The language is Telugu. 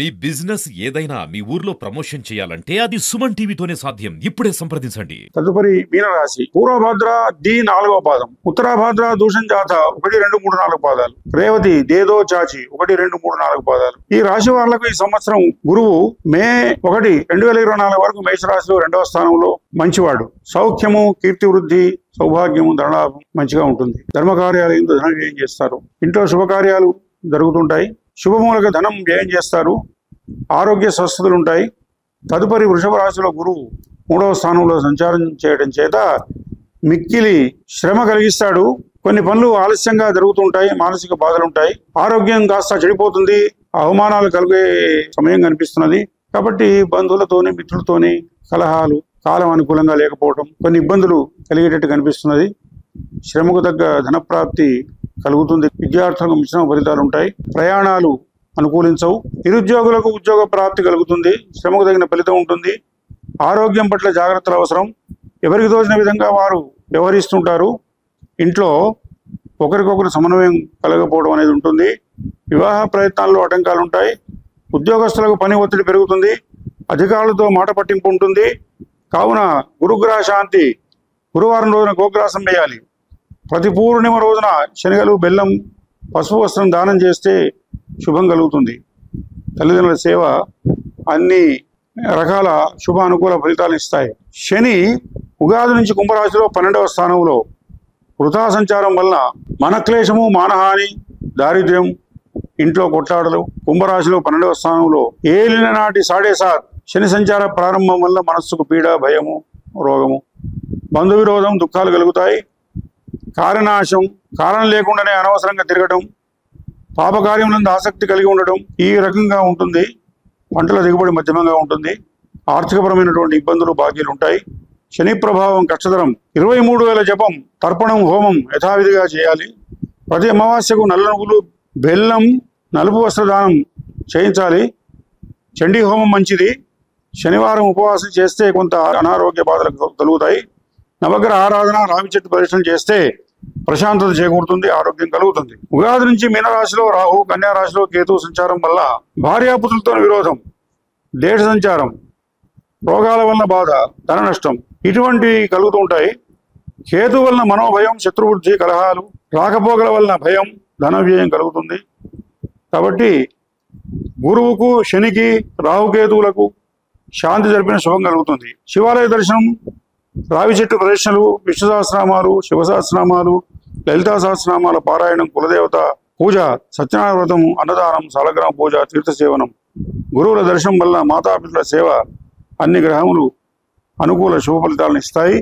మీ బిజినెస్ ఏదైనా మీ ఊర్లో ప్రమోషన్ చేయాలంటే అది సుమన్ టీవీతోనే సాధ్యం. ఇప్పుడే సంప్రదించండి. తదుపరి మీనరాశి. పూర్వభద్ర ది 4వ పాదం, ఉత్తరాభద్ర దూషం జాత 1, 2, 3, 4 పాదాలు, రేవతి దేదో చాచి 1, 2, 3, 4 పాదాలు. ఈ రాశి వాళ్లకు ఈ సంవత్సరం గురువు మే 1, 2024 వరకు మేషరాశిలో 2వ స్థానంలో మంచివాడు. సౌఖ్యము, కీర్తి వృద్ధి, సౌభాగ్యము, ధనలాభం మంచిగా ఉంటుంది. ధర్మకార్యాలు ఎందు ధనం వ్యయం చేస్తారు. ఇంట్లో శుభకార్యాలు జరుగుతుంటాయి. శుభమూలక ధనం వ్యయం చేస్తారు. ఆరోగ్య స్వస్థతలు ఉంటాయి. తదుపరి వృషభ రాశిలో గురువు 3వ స్థానంలో సంచారం చేయడం చేత మిక్కిలి శ్రమ కలిగిస్తాడు. కొన్ని పనులు ఆలస్యంగా జరుగుతుంటాయి. మానసిక బాధలు ఉంటాయి. ఆరోగ్యం కాస్త చెడిపోతుంది. అవమానాలు కలిగే సమయం కనిపిస్తున్నది. కాబట్టి బంధువులతోని మిత్రులతోని కలహాలు, కాలం అనుకూలంగా లేకపోవడం, కొన్ని ఇబ్బందులు కలిగేటట్టు కనిపిస్తున్నది. శ్రమకు తగ్గ ధనప్రాప్తి కలుగుతుంది. విద్యార్థులకు మిశ్రమ ఫలితాలు ఉంటాయి. ప్రయాణాలు అనుకూలించవు. నిరుద్యోగులకు ఉద్యోగ ప్రాప్తి కలుగుతుంది. శ్రమకు తగిన ఫలితం ఉంటుంది. ఆరోగ్యం పట్ల జాగ్రత్తలు అవసరం. ఎవరికి తోచిన విధంగా వారు వ్యవహరిస్తుంటారు. ఇంట్లో ఒకరికొకరు సమన్వయం కలగకపోవడం అనేది ఉంటుంది. వివాహ ప్రయత్నాల్లో ఆటంకాలు ఉంటాయి. ఉద్యోగస్తులకు పని ఒత్తిడి పెరుగుతుంది. అధికారులతో మాట పట్టింపు ఉంటుంది. కావున గురుగ్రహ శాంతి. గురువారం రోజున గోగ్రాసం వేయాలి. ప్రతి పూర్ణిమ రోజున శనగలు, బెల్లం, పసుపు వస్త్రం దానం చేస్తే శుభం కలుగుతుంది. తల్లిదండ్రుల సేవ అన్ని రకాల శుభ అనుకూల ఫలితాలు ఇస్తాయి. శని ఉగాది నుంచి కుంభరాశిలో 12వ స్థానంలో వృథా సంచారం వల్ల మనక్లేశము, మానహాని, దారిద్ర్యం, ఇంట్లో కొట్లాటలు. కుంభరాశిలో 12వ స్థానంలో ఏలిన నాటి 7.5 శని సంచార ప్రారంభం వల్ల మనస్సుకు పీడ, భయము, రోగము, బంధు విరోధం, దుఃఖాలు కలుగుతాయి. కార్యనాశం, కారణం లేకుండానే అనవసరంగా తిరగడం, పాపకార్యములందు ఆసక్తి కలిగి ఉండడం ఈ రకంగా ఉంటుంది. పంటల దిగుబడి మధ్యమంగా ఉంటుంది. ఆర్థికపరమైనటువంటి ఇబ్బందులు, బాకీలు ఉంటాయి. శని ప్రభావం కష్టతరం. 23,000 జపం, తర్పణం, హోమం యథావిధిగా చేయాలి. ప్రతి అమావాస్యకు నల్ల నువ్వులు, బెల్లం, నలుపు వస్త్రదానం చేయించాలి. చండీ హోమం మంచిది. శనివారం ఉపవాసం చేస్తే కొంత అనారోగ్య బాధలు కలుగుతాయి. నవగ్రహ ఆరాధన, రావి చెట్టు ప్రదర్శన చేస్తే ప్రశాంతత చేకూరుతుంది. ఆరోగ్యం కలుగుతుంది. ఉగాది నుంచి మీనరాశిలో రాహు, కన్యా రాశిలో కేతు సంచారం వల్ల భార్యాపుత్రులతో విరోధం, దేశ సంచారం, రోగాల వల్ల బాధ, ధన నష్టం ఇటువంటివి కలుగుతూ ఉంటాయి. కేతు వలన మనోభయం, శత్రువృద్ధి, కలహాలు, రాకపోకల వలన భయం, ధన వ్యయం కలుగుతుంది. కాబట్టి గురువుకు, శనికి, రాహుకేతువులకు శాంతి జరిపిన శుభం కలుగుతుంది. శివాలయ దర్శనం, రావి చెట్టు ప్రదర్శనలు, విష్ణు సహస్రనామాలు, శివ సహస్రనామాలు, లలితా సహస్రనామాల పారాయణం, కులదేవత పూజ, సత్యనారాయణ వ్రతం, అన్నదానం, సాలగ్రామ పూజ, తీర్థసేవనం, గురువుల దర్శనం వల్ల మాతాపితృల సేవ, అన్ని గ్రహములు అనుకూల శుభ ఫలితాలను ఇస్తాయి.